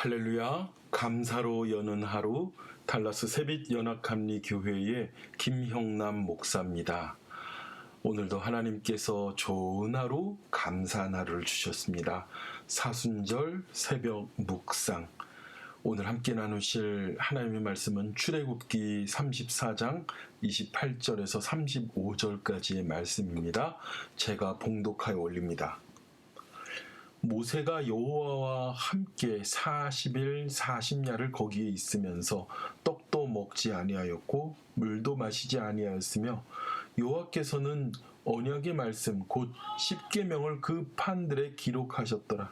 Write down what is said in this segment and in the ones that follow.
할렐루야. 감사로 여는 하루 달라스 새빛연합감리교회의 김형남 목사입니다. 오늘도 하나님께서 좋은 하루, 감사한 하루를 주셨습니다. 사순절 새벽 묵상. 오늘 함께 나누실 하나님의 말씀은 출애굽기 34장 28절에서 35절까지의 말씀입니다. 제가 봉독하여 올립니다. 모세가 여호와와 함께 40일 40야를 거기에 있으면서 떡도 먹지 아니하였고 물도 마시지 아니하였으며 여호와께서는 언약의 말씀 곧 십계명을 그 판들에 기록하셨더라.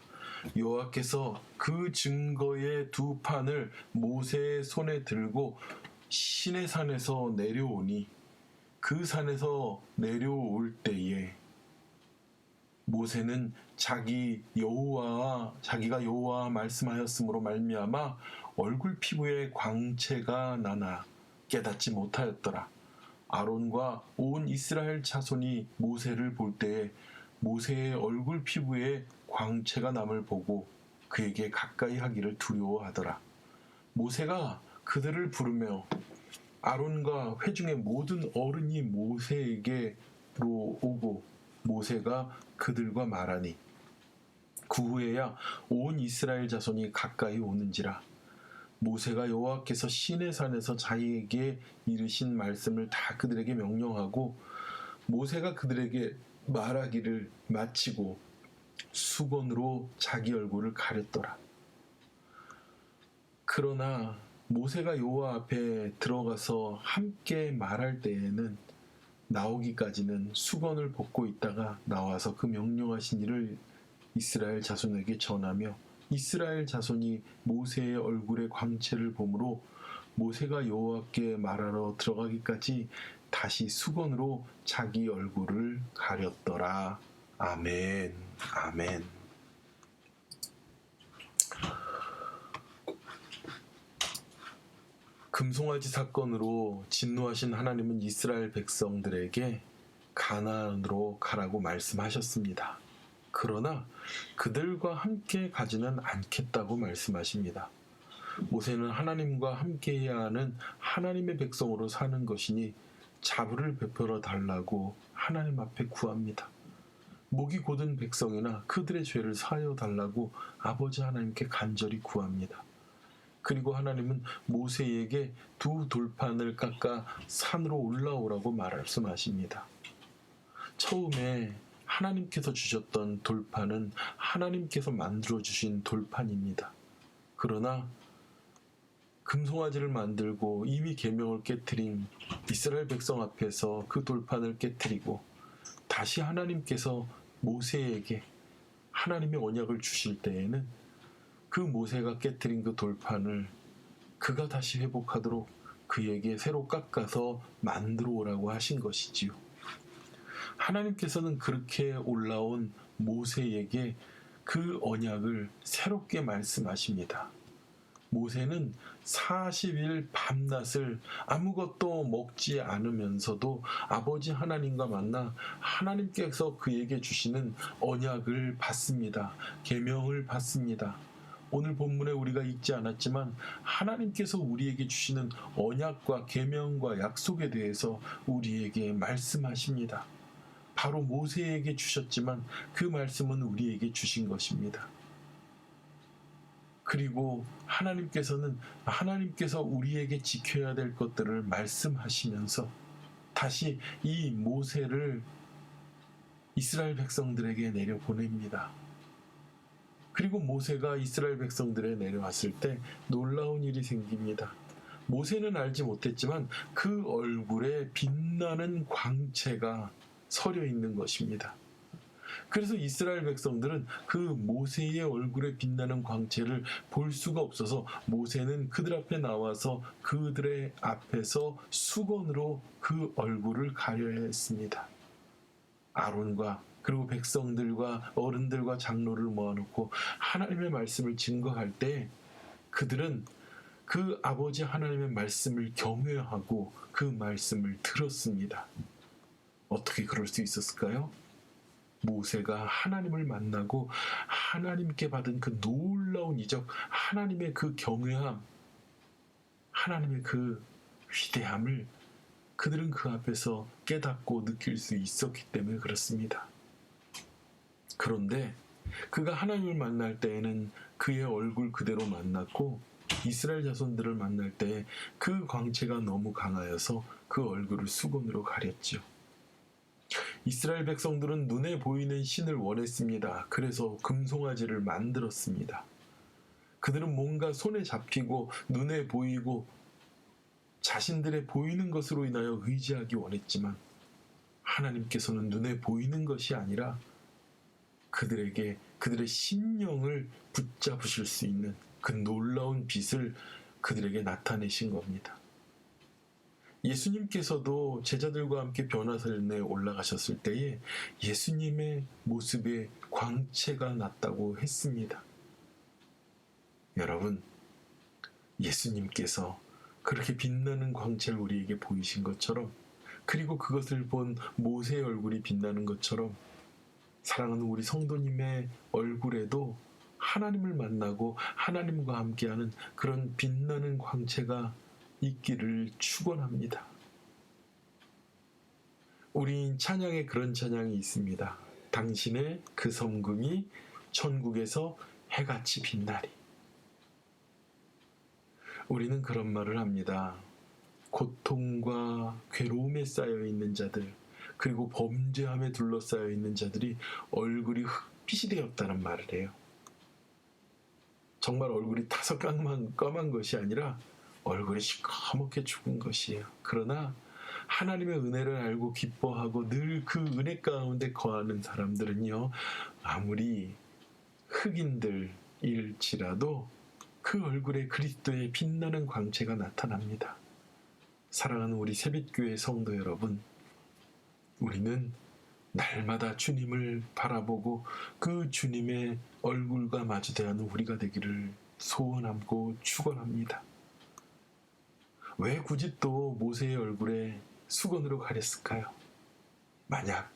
여호와께서 그 증거의 두 판을 모세의 손에 들고 시내산에서 내려오니 그 산에서 내려올 때에 모세는 자기가 여호와와 말씀하였으므로 말미암아 얼굴 피부에 광채가 나나 깨닫지 못하였더라. 아론과 온 이스라엘 자손이 모세를 볼 때에 모세의 얼굴 피부에 광채가 남을 보고 그에게 가까이 하기를 두려워하더라. 모세가 그들을 부르며 아론과 회중의 모든 어른이 모세에게로 오고 모세가 그들과 말하니 그 후에야 온 이스라엘 자손이 가까이 오는지라. 모세가 여호와께서 시내산에서 자기에게 이르신 말씀을 다 그들에게 명령하고 모세가 그들에게 말하기를 마치고 수건으로 자기 얼굴을 가렸더라. 그러나 모세가 여호와 앞에 들어가서 함께 말할 때에는 나오기까지는 수건을 벗고 있다가 나와서 그 명령하신 일을 이스라엘 자손에게 전하며 이스라엘 자손이 모세의 얼굴에 광채를 보므로 모세가 여호와께 말하러 들어가기까지 다시 수건으로 자기 얼굴을 가렸더라. 아멘. 아멘. 금송아지 사건으로 진노하신 하나님은 이스라엘 백성들에게 가나안으로 가라고 말씀하셨습니다. 그러나 그들과 함께 가지는 않겠다고 말씀하십니다. 모세는 하나님과 함께해야 하는 하나님의 백성으로 사는 것이니 자부를 베풀어 달라고 하나님 앞에 구합니다. 목이 곧은 백성이나 그들의 죄를 사하여 달라고 아버지 하나님께 간절히 구합니다. 그리고 하나님은 모세에게 두 돌판을 깎아 산으로 올라오라고 말씀하십니다. 처음에 하나님께서 주셨던 돌판은 하나님께서 만들어주신 돌판입니다. 그러나 금송아지를 만들고 이미 계명을 깨트린 이스라엘 백성 앞에서 그 돌판을 깨트리고 다시 하나님께서 모세에게 하나님의 언약을 주실 때에는 그 모세가 깨트린 그 돌판을 그가 다시 회복하도록 그에게 새로 깎아서 만들어 오라고 하신 것이지요. 하나님께서는 그렇게 올라온 모세에게 그 언약을 새롭게 말씀하십니다. 모세는 40일 밤낮을 아무것도 먹지 않으면서도 아버지 하나님과 만나 하나님께서 그에게 주시는 언약을 받습니다. 계명을 받습니다. 오늘 본문에 우리가 읽지 않았지만 하나님께서 우리에게 주시는 언약과 계명과 약속에 대해서 우리에게 말씀하십니다. 바로 모세에게 주셨지만 그 말씀은 우리에게 주신 것입니다. 그리고 하나님께서 우리에게 지켜야 될 것들을 말씀하시면서 다시 이 모세를 이스라엘 백성들에게 내려보냅니다. 그리고 모세가 이스라엘 백성들에 내려왔을 때 놀라운 일이 생깁니다. 모세는 알지 못했지만 그 얼굴에 빛나는 광채가 서려 있는 것입니다. 그래서 이스라엘 백성들은 그 모세의 얼굴에 빛나는 광채를 볼 수가 없어서 모세는 그들 앞에 나와서 그들의 앞에서 수건으로 그 얼굴을 가려야 했습니다. 아론과 그리고 백성들과 어른들과 장로를 모아놓고 하나님의 말씀을 증거할 때 그들은 그 아버지 하나님의 말씀을 경외하고 그 말씀을 들었습니다. 어떻게 그럴 수 있었을까요? 모세가 하나님을 만나고 하나님께 받은 그 놀라운 이적, 하나님의 그 경외함, 하나님의 그 위대함을 그들은 그 앞에서 깨닫고 느낄 수 있었기 때문에 그렇습니다. 그런데 그가 하나님을 만날 때에는 그의 얼굴 그대로 만났고 이스라엘 자손들을 만날 때 그 광채가 너무 강하여서 그 얼굴을 수건으로 가렸죠. 이스라엘 백성들은 눈에 보이는 신을 원했습니다. 그래서 금송아지를 만들었습니다. 그들은 뭔가 손에 잡히고 눈에 보이고 자신들의 보이는 것으로 인하여 의지하기 원했지만 하나님께서는 눈에 보이는 것이 아니라 그들에게 그들의 심령을 붙잡으실 수 있는 그 놀라운 빛을 그들에게 나타내신 겁니다. 예수님께서도 제자들과 함께 변화산에 올라가셨을 때에 예수님의 모습에 광채가 났다고 했습니다. 여러분, 예수님께서 그렇게 빛나는 광채를 우리에게 보이신 것처럼, 그리고 그것을 본 모세의 얼굴이 빛나는 것처럼 사랑하는 우리 성도님의 얼굴에도 하나님을 만나고 하나님과 함께하는 그런 빛나는 광채가 있기를 축원합니다. 우리 찬양에 그런 찬양이 있습니다. 당신의 그 성금이 천국에서 해같이 빛나리. 우리는 그런 말을 합니다. 고통과 괴로움에 쌓여 있는 자들, 그리고 범죄함에 둘러싸여 있는 자들이 얼굴이 흑빛이 되었다는 말을 해요. 정말 얼굴이 타서 까만 것이 아니라 얼굴이 시커멓게 죽은 것이에요. 그러나 하나님의 은혜를 알고 기뻐하고 늘 그 은혜 가운데 거하는 사람들은요, 아무리 흑인들일지라도 그 얼굴에 그리스도의 빛나는 광채가 나타납니다. 사랑하는 우리 새빛교회 성도 여러분, 우리는 날마다 주님을 바라보고 그 주님의 얼굴과 마주대하는 우리가 되기를 소원하고 축원합니다. 왜 굳이 또 모세의 얼굴에 수건으로 가렸을까요? 만약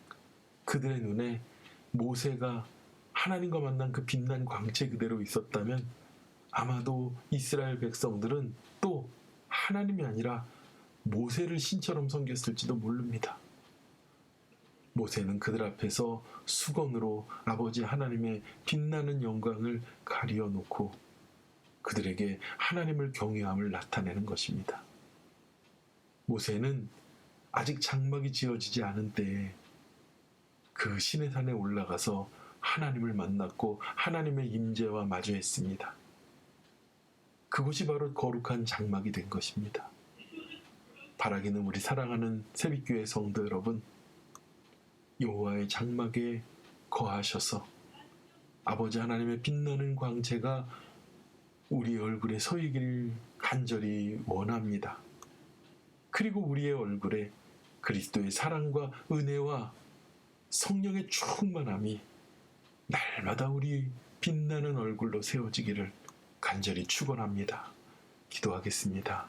그들의 눈에 모세가 하나님과 만난 그 빛난 광채 그대로 있었다면 아마도 이스라엘 백성들은 또 하나님이 아니라 모세를 신처럼 섬겼을지도 모릅니다. 모세는 그들 앞에서 수건으로 아버지 하나님의 빛나는 영광을 가려놓고 그들에게 하나님을 경외함을 나타내는 것입니다. 모세는 아직 장막이 지어지지 않은 때에 그 시내산에 올라가서 하나님을 만났고 하나님의 임재와 마주했습니다. 그것이 바로 거룩한 장막이 된 것입니다. 바라기는 우리 사랑하는 새빛교회 성도 여러분, 여호와의 장막에 거하셔서 아버지 하나님의 빛나는 광채가 우리 얼굴에 서이기를 간절히 원합니다. 그리고 우리의 얼굴에 그리스도의 사랑과 은혜와 성령의 충만함이 날마다 우리 빛나는 얼굴로 세워지기를 간절히 축원합니다. 기도하겠습니다.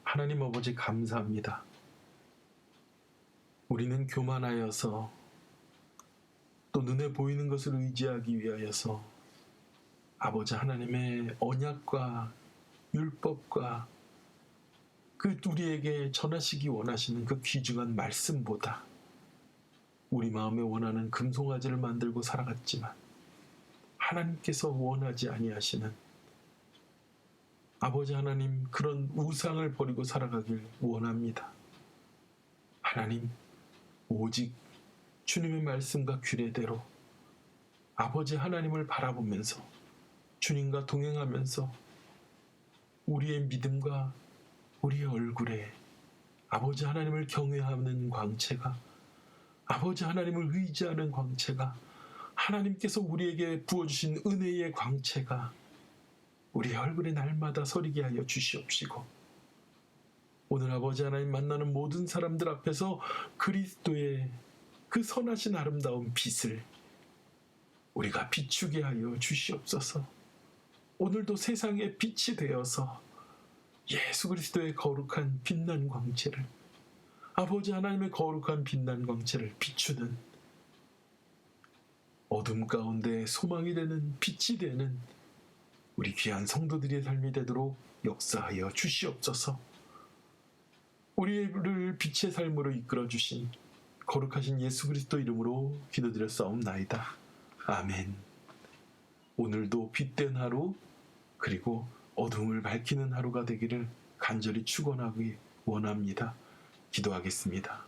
하나님 아버지 감사합니다. 우리는 교만하여서 또 눈에 보이는 것을 의지하기 위하여서 아버지 하나님의 언약과 율법과 그 우리에게 전하시기 원하시는 그 귀중한 말씀보다 우리 마음에 원하는 금송아지를 만들고 살아갔지만 하나님께서 원하지 아니하시는 아버지 하나님 그런 우상을 버리고 살아가길 원합니다. 하나님, 오직 주님의 말씀과 규례대로 아버지 하나님을 바라보면서 주님과 동행하면서 우리의 믿음과 우리의 얼굴에 아버지 하나님을 경외하는 광채가, 아버지 하나님을 의지하는 광채가, 하나님께서 우리에게 부어주신 은혜의 광채가 우리의 얼굴에 날마다 서리게 하여 주시옵시고, 오늘 아버지 하나님 만나는 모든 사람들 앞에서 그리스도의 그 선하신 아름다운 빛을 우리가 비추게 하여 주시옵소서. 오늘도 세상의 빛이 되어서 예수 그리스도의 거룩한 빛난 광채를, 아버지 하나님의 거룩한 빛난 광채를 비추는 어둠 가운데 소망이 되는 빛이 되는 우리 귀한 성도들의 삶이 되도록 역사하여 주시옵소서. 우리를 빛의 삶으로 이끌어 주신 거룩하신 예수 그리스도 이름으로 기도드렸사옵나이다. 아멘. 오늘도 빛된 하루 그리고 어둠을 밝히는 하루가 되기를 간절히 축원하기 원합니다. 기도하겠습니다.